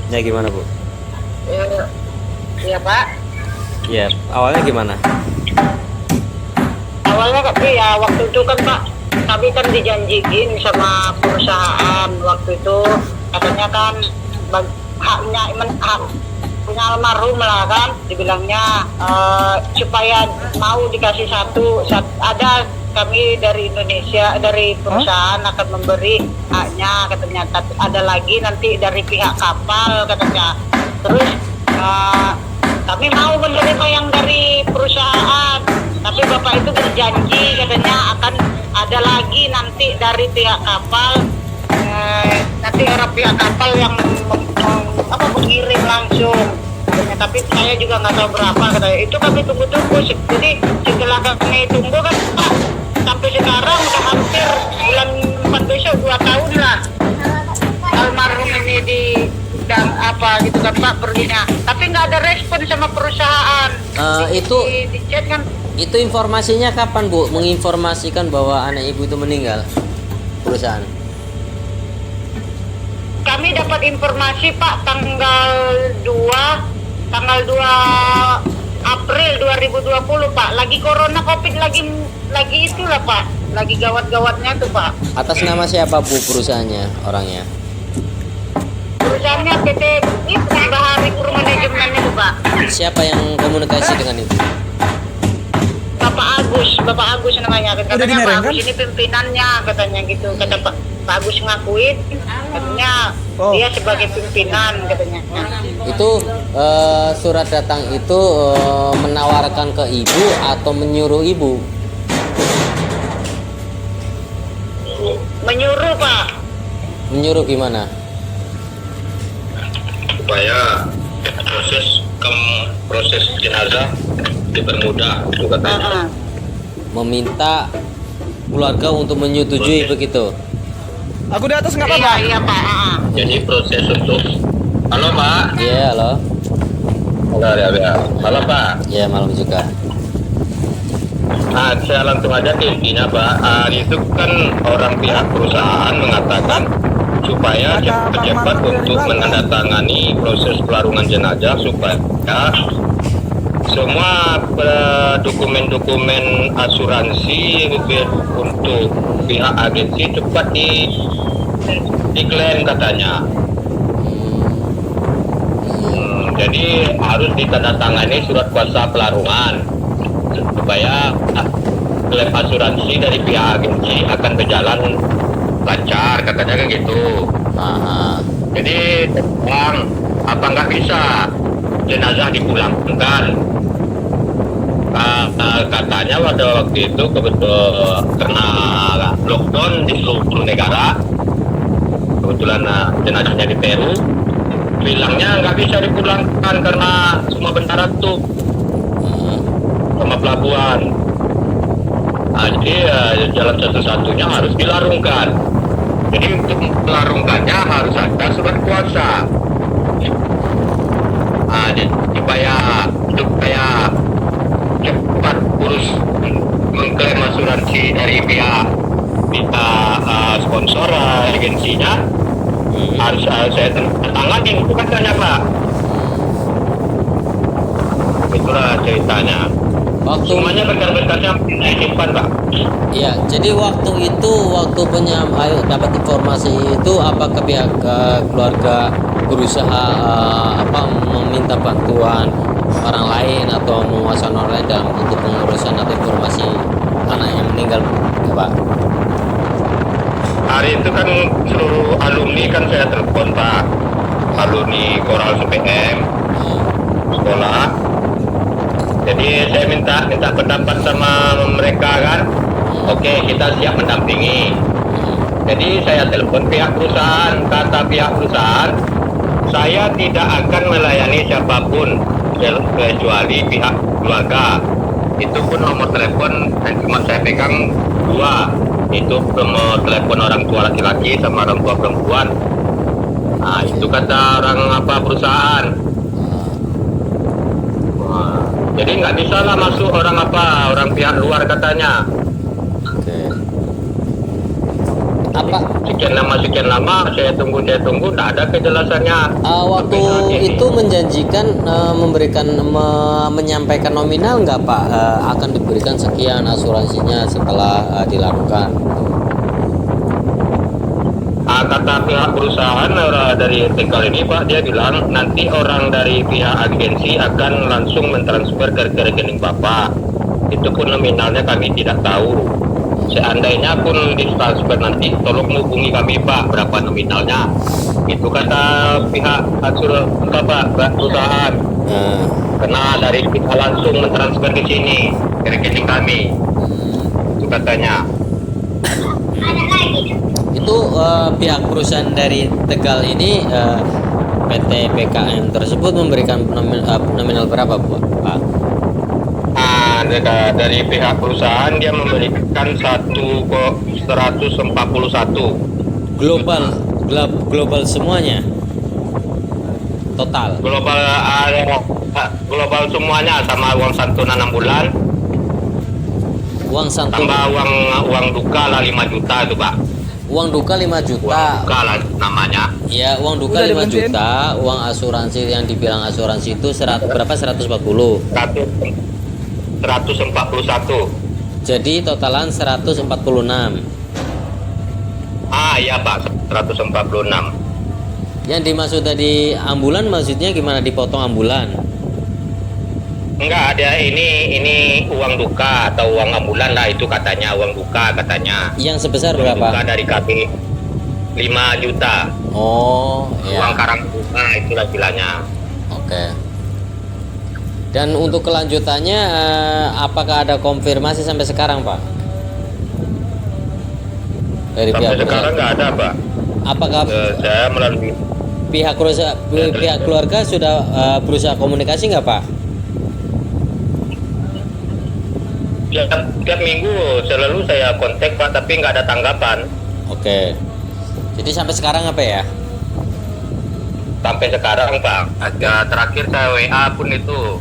Ya gimana Bu? Eh, Iya Pak. Ya awalnya gimana? Awalnya tapi ya waktu itu kan Pak, kami kan dijanjiin sama perusahaan waktu itu katanya kan haknya hak punya almarhum lah kan, dibilangnya supaya mau dikasih ada kami dari Indonesia dari perusahaan akan memberi haknya katanya, tapi ada lagi nanti dari pihak kapal katanya. Terus kami mau menerima yang dari perusahaan, tapi bapak itu berjanji katanya akan ada lagi nanti dari pihak kapal, nanti orang pihak kapal yang mengirim langsung katanya, tapi saya juga nggak tahu berapa katanya. Itu kami tunggu-tunggu, jadi setelah kami tunggu kan Pak, sampai sekarang udah hampir bulan 4 besok 2 tahun lah almarhum ini dan apa gitu kan Pak perginya, tapi nggak ada respon sama perusahaan. Itu di chat kan. Itu informasinya kapan Bu? Menginformasikan bahwa anak Ibu itu meninggal perusahaan? Kami dapat informasi Pak tanggal 2 April 2020 Pak. Lagi corona Covid lagi itulah Pak. Lagi gawat-gawatnya tuh Pak. Atas nama siapa Bu perusahaannya, orangnya? Perusahaannya PT Bahari Group Management itu Pak. Siapa yang komunikasi dengan itu? Bapak Agus namanya. Katanya Pak Agus kan? ini pimpinannya katanya gitu. Kata Pak Agus ngakuin katanya dia sebagai pimpinan katanya. Itu surat datang itu menawarkan ke Ibu atau menyuruh Ibu? Menyuruh Pak. Menyuruh gimana? Supaya proses jenazah dipermudah itu katanya. Meminta keluarga untuk menyetujui begitu. Aku di atas nggak apa-apa. Iya Pak. Jadi proses untuk halo Pak. Iya, halo. Halo Pak. Ya, malam juga. Nah, saya langsung aja ke intinya Pak. Itu kan orang pihak perusahaan mengatakan supaya cepat untuk menandatangani proses pelarungan jenazah supaya semua dokumen asuransi untuk pihak agensi cepat diklaim katanya. Jadi harus ditandatangani surat kuasa pelarungan supaya klaim asuransi dari pihak agensi akan berjalan lancar katanya kan gitu. Jadi bang, apa nggak bisa jenazah dipulangkan? Katanya pada waktu itu karena lockdown di seluruh negara, kebetulan jenazahnya di Peru, bilangnya nggak bisa dipulangkan karena semua bandara tutup sama pelabuhan. Jadi jalan satu-satunya harus dilarungkan. Jadi untuk melarungkannya harus ada surat kuasa. Supaya cepat urus mengklaim asuransi dari pihak sponsor agensinya, harus saya tangani itu katanya Pak. Itulah ceritanya. Semuanya berkas-berkasnya disimpan Pak. Iya, jadi waktu dapat informasi itu apakah pihak keluarga berusaha meminta bantuan orang lain atau menguasai orang lain dalam untuk pengurusan atau informasi anak yang meninggal, ya Pak? Hari itu kan seluruh alumni kan saya telepon Pak, alumni Koral CPM sekolah. Jadi saya minta pendapat sama mereka kan. Oke, kita siap mendampingi. Jadi saya telepon pihak perusahaan, kata pihak perusahaan, saya tidak akan melayani siapapun kecuali pihak keluarga. Itu pun nomor telepon yang cuma saya pegang 2. Itu nomor telepon orang tua laki-laki sama orang tua perempuan. Nah, itu kata orang perusahaan. Jadi nggak bisa lah masuk orang pihak luar katanya. Oke. sekian lama saya tunggu tidak ada kejelasannya. Waktu Sampai saat ini. itu menjanjikan menyampaikan nominal nggak Pak, akan diberikan sekian asuransinya setelah dilakukan. Kata pihak perusahaan dari Tegal ini Pak, dia bilang nanti orang dari pihak agensi akan langsung mentransfer ke rekening Bapak. Itu pun nominalnya kami tidak tahu. Seandainya pun ditransfer nanti, tolong hubungi kami Pak, berapa nominalnya. Itu kata pihak perusahaan. Karena dari kita langsung mentransfer ke sini, ke rekening kami. Itu katanya. Itu pihak perusahaan dari Tegal ini, PT PKM tersebut memberikan nominal berapa Pak? Dari pihak perusahaan dia memberikan 141 Global semuanya total global semuanya, sama uang santunan 6 bulan uang santunan, tambah uang duka lah 5 juta itu Pak. uang duka 5 Uang juta duka lah namanya. ya, uang duka Udah 5 dibenciin. juta, uang asuransi yang dibilang asuransi itu berapa, 140, 141. jadi totalan 146. Iya Pak, 146. Yang dimaksud tadi ambulan maksudnya gimana, dipotong ambulan? Enggak ada, ini uang duka atau uang ambulan lah, itu katanya uang duka katanya. Yang sebesar Uang duka berapa? dari kami 5 juta. Oh Uang ya, karang duka itulah istilahnya. oke. Dan untuk kelanjutannya, apakah ada konfirmasi sampai sekarang Pak? Dari Sampai pihak sekarang keluarga? nggak ada Pak. Apakah Saya melalui pihak keluarga sudah berusaha komunikasi nggak Pak? tiap minggu selalu saya kontak Pak, tapi nggak ada tanggapan. Oke. Jadi sampai sekarang apa ya? Sampai sekarang Pak, terakhir saya WA pun itu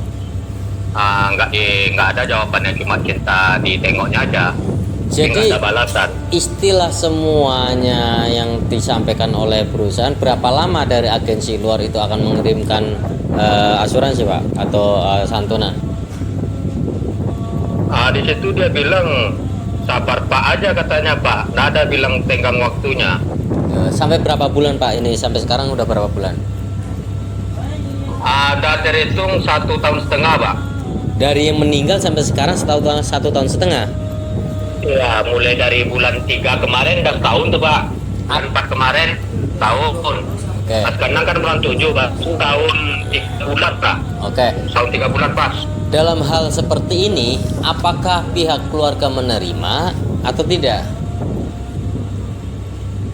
nggak ada jawabannya, cuma kita ditengoknya aja. Jadi Nggak ada balasan. istilah semuanya yang disampaikan oleh perusahaan, berapa lama dari agensi luar itu akan mengirimkan asuransi Pak atau santunan? Di situ dia bilang sabar Pak aja katanya Pak, nggak ada bilang tenggang waktunya. Sampai berapa bulan Pak ini? Sampai sekarang udah berapa bulan? Ada terhitung 1,5 tahun Pak. Dari yang meninggal sampai sekarang 1 tahun setengah. Ya, mulai dari bulan 3 kemarin udah tahun tuh Pak. Bulan 4 kemarin tahun. Oke. Sekarang kan bulan 7 Pak. Tahun 3 bulan Pak. Oke. Tahun 3 bulan pas. Dalam hal seperti ini, apakah pihak keluarga menerima atau tidak?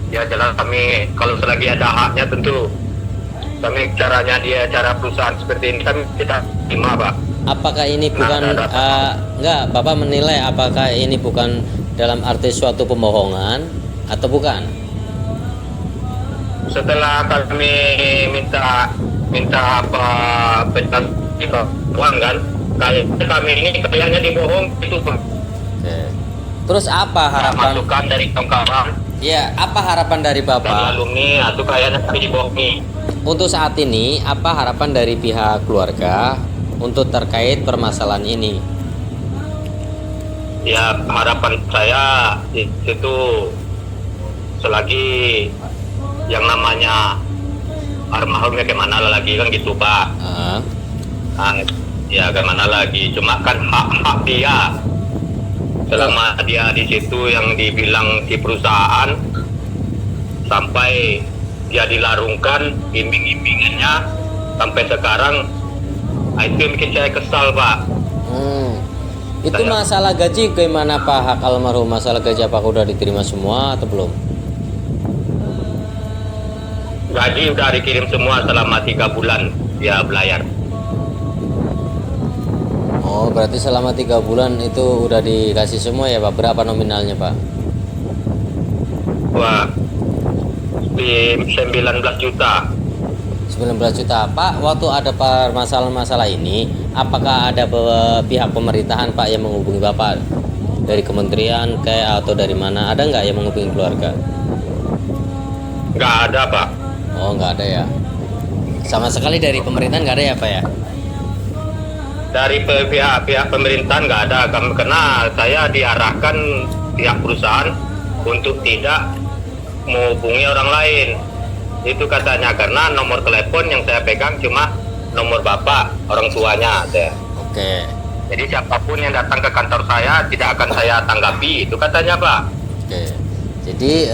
Ya jelas kami kalau selagi ada haknya tentu kami cara perusahaan seperti ini kan kita terima Pak. Apakah ini bukan enggak, Bapak menilai apakah ini bukan dalam arti suatu pembohongan atau bukan? Setelah kami minta apa uang kan, kami ini kayaknya dibohong itu Pak. Oke. Terus apa harapan? Masukan dari kawan-kawan Ya, apa harapan dari dan Bapak? alumni atau kayaknya kami dibohongi. Untuk saat ini, apa harapan dari pihak keluarga untuk terkait permasalahan ini? Ya harapan saya itu selagi yang namanya almarhumnya kemana lagi kan gitu Pak. Ya gimana lagi, cuma kan hak dia selama dia di situ yang dibilang di perusahaan sampai dia dilarungkan iming-imingannya sampai sekarang, itu yang bikin saya kesal Pak. Itu masalah gaji gimana Pak, hak almarhum, masalah gaji apakah udah diterima semua atau belum? Gaji udah dikirim semua selama 3 bulan dia belayar. Oh, berarti selama 3 bulan itu udah dikasih semua ya Pak? Berapa nominalnya Pak? Wah, di 19 juta. 19 juta Pak. Waktu ada masalah ini, apakah ada pihak pemerintahan Pak yang menghubungi Bapak? Dari kementerian kayak atau dari mana? Ada nggak yang menghubungi keluarga? Nggak ada Pak. Oh, nggak ada ya. Sama sekali dari pemerintahan nggak ada ya, Pak ya? Dari pihak pemerintahan nggak ada, karena saya diarahkan pihak perusahaan untuk tidak menghubungi orang lain. Itu katanya, karena nomor telepon yang saya pegang cuma nomor bapak, orang tuanya. Oke. Jadi siapapun yang datang ke kantor saya tidak akan saya tanggapi, itu katanya Pak. Oke. Jadi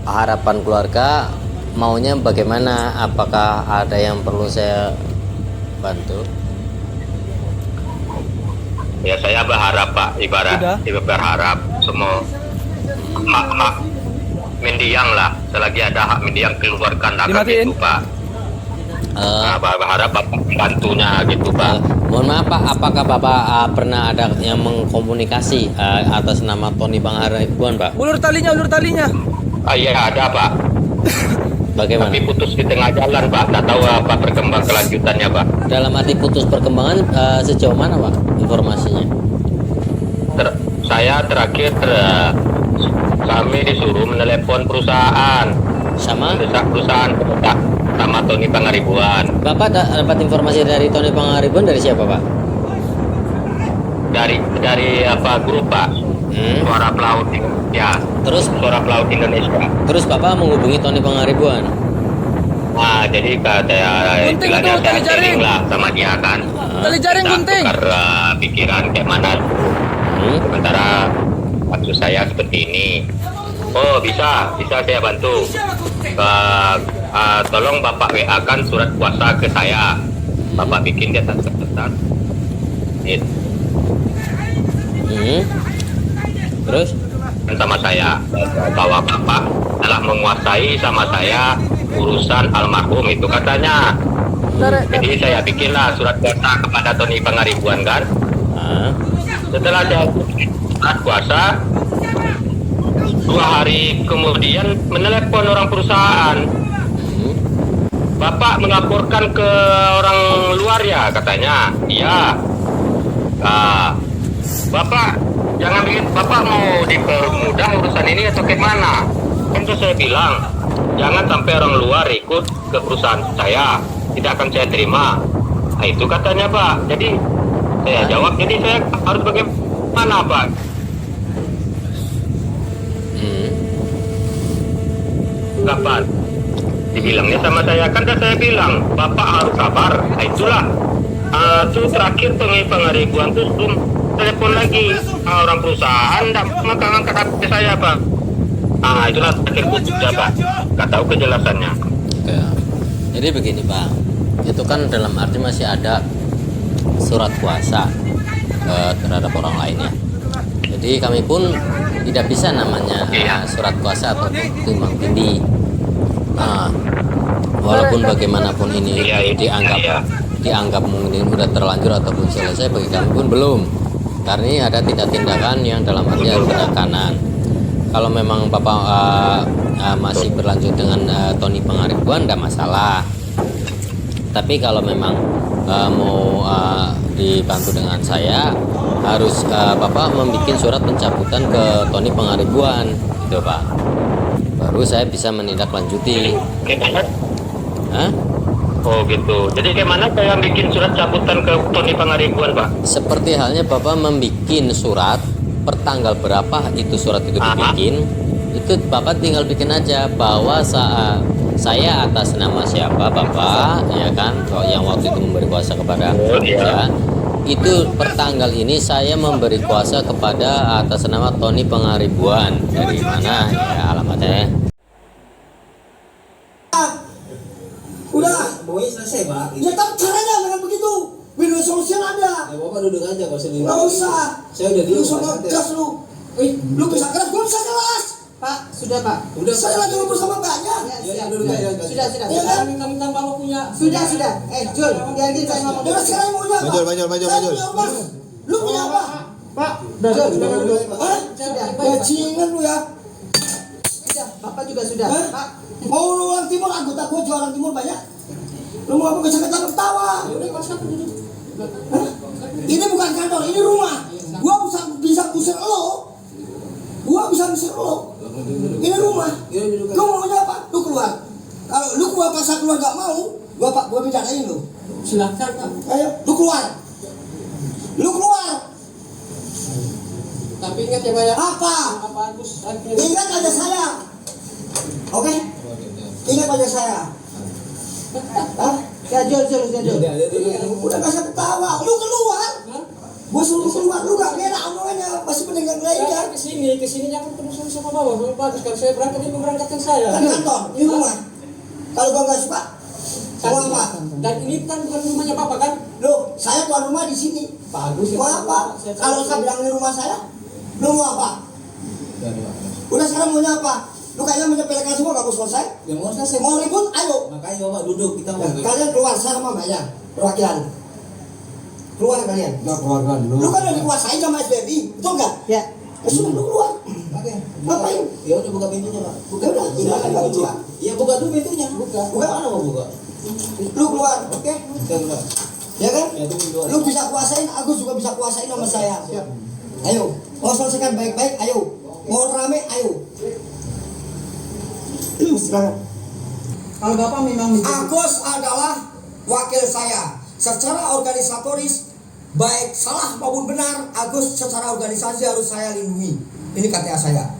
harapan keluarga maunya bagaimana? Apakah ada yang perlu saya bantu? Ya saya berharap Pak, Udah. berharap semua hak mendiang lah, selagi ada hak mendiang keluarkan akan Dimatiin. itu Pak. Berharap Bapak membantunya gitu Pak. Mohon maaf Pak, apakah Bapak pernah ada yang mengkomunikasi atas nama Tony Pangaribuan, Pak? Ulur talinya. Iya ada Pak, Bagaimana? tapi putus di tengah jalan Pak, tak tahu apa perkembangan kelanjutannya Pak. Dalam arti putus perkembangan sejauh mana, Pak, informasinya? Saya terakhir kami disuruh menelepon perusahaan, Sama? mendesak perusahaan sama Tony Pangaribuan. Bapak dapat informasi dari Tony Pangaribuan dari siapa, Pak? Dari apa grup Pak? Suara Pelaut Indonesia. Terus Suara Pelaut Indonesia. terus Bapak menghubungi Tony Pangaribuan? Nah, jadi saya Gunting istilahnya itu, saya tali jaring. sharing lah sama dia kan. Tali jaring Kita gunting. tukar pikiran kayak mana. Sementara waktu saya seperti ini. Oh bisa saya bantu. Tolong Bapak WA kan surat kuasa ke saya. Bapak bikin di atas kertas. Terus? Sama saya bahwa Bapak telah menguasai sama saya urusan almarhum itu katanya. Jadi saya bikinlah surat kuasa kepada Tony Pangaribuan kan. Setelah saya surat kuasa, 2 hari kemudian menelepon orang perusahaan. Bapak melaporkan ke orang luar ya katanya. Iya. Bapak jangan bikin, Bapak mau dipermudah urusan ini atau gimana? Kan saya bilang jangan sampai orang luar ikut ke perusahaan saya, tidak akan saya terima. Nah, itu katanya Pak. Jadi saya jawab, jadi saya harus bagaimana Pak? Kapan? Dibilangnya sama saya, kan saya bilang Bapak harus sabar. Nah, itulah itu terakhir Tony Pangaribuan tuh belum telepon lagi orang perusahaan, maka angkat HP saya Pak. Itulah terakhir putusnya Pak, nggak tahu kejelasannya. Oke. Jadi begini Pak, itu kan dalam arti masih ada surat kuasa terhadap orang lain ya. Jadi kami pun tidak bisa namanya surat kuasa atau timbang tindih. Walaupun bagaimanapun ini dianggap mungkin sudah terlanjur ataupun selesai, bagi kami pun belum. Karena ini ada tindakan yang dalam arti harus penekanan. Kalau memang Bapak masih berlanjut dengan Tony Pangaribuan, tidak masalah. Tapi kalau memang mau dibantu dengan saya, harus Bapak membuat surat pencabutan ke Tony Pangaribuan, gitu Pak. Baru saya bisa menindaklanjuti. Hah? Oh gitu. Jadi gimana saya bikin surat cabutan ke Tony Pangaribuan Pak? Seperti halnya Bapak membuat surat per tanggal berapa itu surat itu dibikin, itu Bapak tinggal bikin aja bahwa saya atas nama siapa Bapak, ya kan, yang waktu itu memberi kuasa kepada saya, itu per tanggal ini saya memberi kuasa kepada atas nama Tony Pangaribuan. Dari mana ya alamatnya? Udah, pokoknya selesai Pak. Ya tapi caranya dengan begitu. Biar solusi ada. Ya Bapak duduk aja, gak usah diem. Gak usah. Saya udah diem. Lu sama keras lu. Lu bisa keras, gue bisa keras. Pak, sudah Pak. Udah. Saya lagi ngobrol sama Mbaknya. Ya, duduk aja. Sudah. Ya kan? Minta-minta Bapak punya. Sudah. Jul, biarin saya ngomong. Udah sekarang maunya apa? Maju. Lu punya apa? Pak, udah. Hah? Sudah. Bajingan lu ya. Sudah, Bapak juga sudah. Hah? Pak. Mau lu orang timur, anggota gue juga orang timur banyak. Lu mau apa kecil-kecil ketawa? Hah? Ini bukan kantor, ini rumah. Gua bisa usir lo. Ini rumah. Lu maunya apa? Lu keluar. Kalau lu keluar pas saya keluar gak mau, gua bicarain lu. Silakan Pak. Ayo, lu keluar. Lu keluar. Tapi ingat ya Pak ya. Apa? Apa Agus? Ingat aja saya. Oke? Ingat aja saya. Hah? Jajul. Udah gak usah ketawa. Lu keluar. Gua suruh keluar, lu gak kira omongannya masih pendengar lainnya. Kesininya kan perusahaan sama bawah. Belum bagus kalau saya berangkat ini memberangkatkan saya. Kan kantor, ini rumah. Kalau gua gak suka, mau apa? Dan ini kan bukan rumahnya Bapak kan? Loh, saya tuan rumah di sini. Bagus. Mau apa? Kalau saya bilang ini rumah saya, lu mau apa? Udah sekarang maunya apa? Lu kayaknya menyepelekan semua gak mau selesai? Ya mau saya Mau ribut? Ayo. Makanya Bapak duduk kita mau. Kalian keluar, saya sama mbaknya, perwakilan. Keluar kalian. Nah, keluarga dulu. Lu kan udah dikuasain sama SBMI, betul nggak? Ya. Sudah lu keluar. Oke. Ngapain? Ya udah buka pintunya Pak. Ya udah, silakan kamu keluar. Iya buka dulu pintunya. Buka. Mana mau buka? Lu keluar, oke? Kita keluar. Ya kan? Ya tunggu dulu. Lu bisa kuasain, Agus juga bisa kuasain sama saya. Ayo, mau selesaikan baik-baik, ayo. Mau rame, ayo. Silakan. Kalau Bapak memang Agus adalah wakil saya. Secara organisatoris, baik salah maupun benar, Agus secara organisasi harus saya lindungi. Ini KTA saya.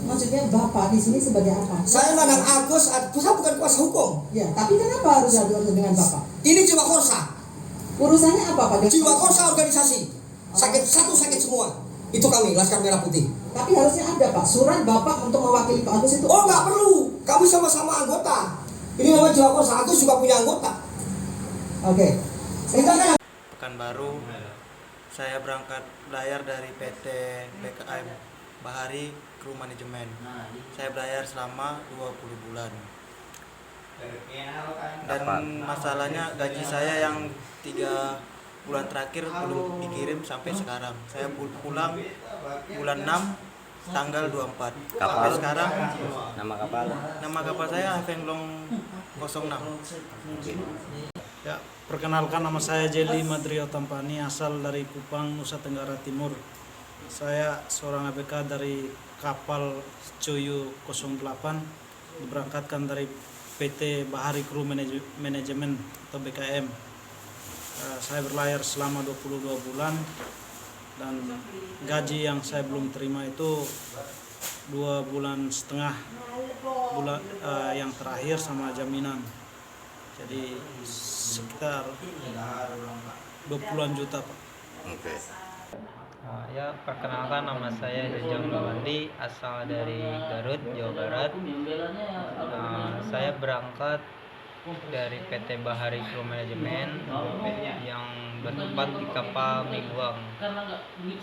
Maksudnya Bapak di sini sebagai apa? Saya mandang Agus, saya bukan kuasa hukum. Ya, tapi kenapa harus ada dengan Bapak? Ini jiwa korsa. Urusannya apa Pak? Jiwa korsa organisasi. Sakit satu, sakit semua. Itu kami, Laskar Merah Putih. Tapi harusnya ada Pak, surat Bapak untuk mewakili Pak Agus itu. Oh, nggak perlu. Kami sama-sama anggota. Ini namanya jiwa korsa. Agus juga punya anggota. Oke. Kita kan Pekanbaru, saya berangkat belayar dari PT BKM Bahari Kru Manajemen. Saya belayar selama 20 bulan. Dan masalahnya gaji saya yang 3 bulan terakhir belum dikirim sampai sekarang. Saya pulang bulan 6 tanggal 24. Sampai sekarang nama kapal saya Fenglong 06. Ya, perkenalkan nama saya Jeli Madrio Tampani, asal dari Kupang, Nusa Tenggara Timur. Saya seorang ABK dari kapal Cuyu 08, diberangkatkan dari PT Bahari Kru Manajemen atau BKM. Saya berlayar selama 22 bulan dan gaji yang saya belum terima itu 2,5 bulan yang terakhir sama jaminan. Jadi sekitar 20-an juta Pak. Oke. Ya, perkenalkan nama saya Jajang Nurwandi, asal dari Garut, Jawa Barat. Saya berangkat dari PT Bahari Kru Manajemen yang bertempat di kapal Mingguang.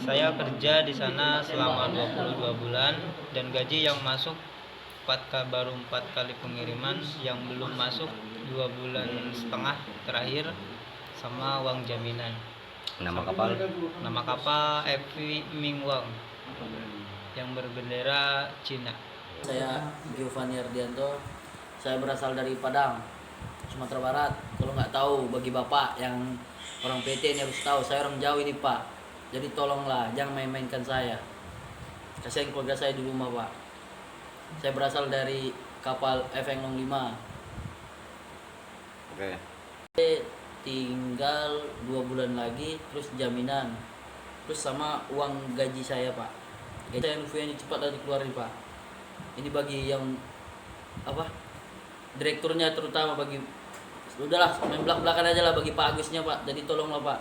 Saya kerja di sana selama 22 bulan dan gaji yang masuk baru 4 kali pengiriman, yang belum masuk 2,5 bulan terakhir, sama uang jaminan. Nama kapal? Nama kapal FV Mingguang yang berbendera Cina. Saya Giovanni Ardianto, saya berasal dari Padang, Sumatera Barat. Kalau nggak tahu, bagi Bapak yang orang PT ini harus tahu, saya orang Jawa ini Pak. Jadi tolonglah, jangan main-mainkan saya. Kasihan keluarga saya di rumah Pak. Saya berasal dari kapal Fenglong 5. Oke. Tinggal 2 bulan lagi, terus jaminan, terus sama uang gaji saya Pak. Gaji saya yang cepat dari keluarin Pak. Ini bagi yang apa, direkturnya terutama, bagi udahlah main belak-belakan aja lah bagi Pak Agusnya Pak. Jadi tolonglah Pak,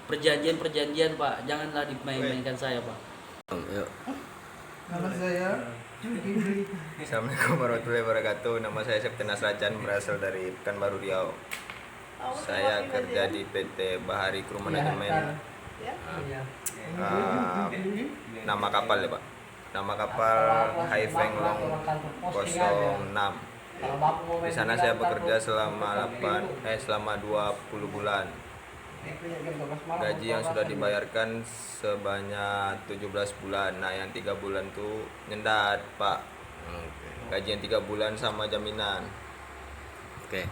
perjanjian Pak, janganlah dimain-mainkan saya Pak. Yuk. Nama saya Assalamualaikum warahmatullahi wabarakatuh. Nama saya Septinas Rajan, berasal dari Pekanbaru Riau. Saya kerja di PT Bahari Kru Manajemen. Nama kapal ya Pak. Nama kapal Hai Fenglong 06. Di sana saya bekerja selama 20 bulan. Gaji yang sudah dibayarkan sebanyak 17 bulan. Nah, yang 3 bulan tuh nyendat, Pak. Gaji yang 3 bulan sama jaminan. Oke.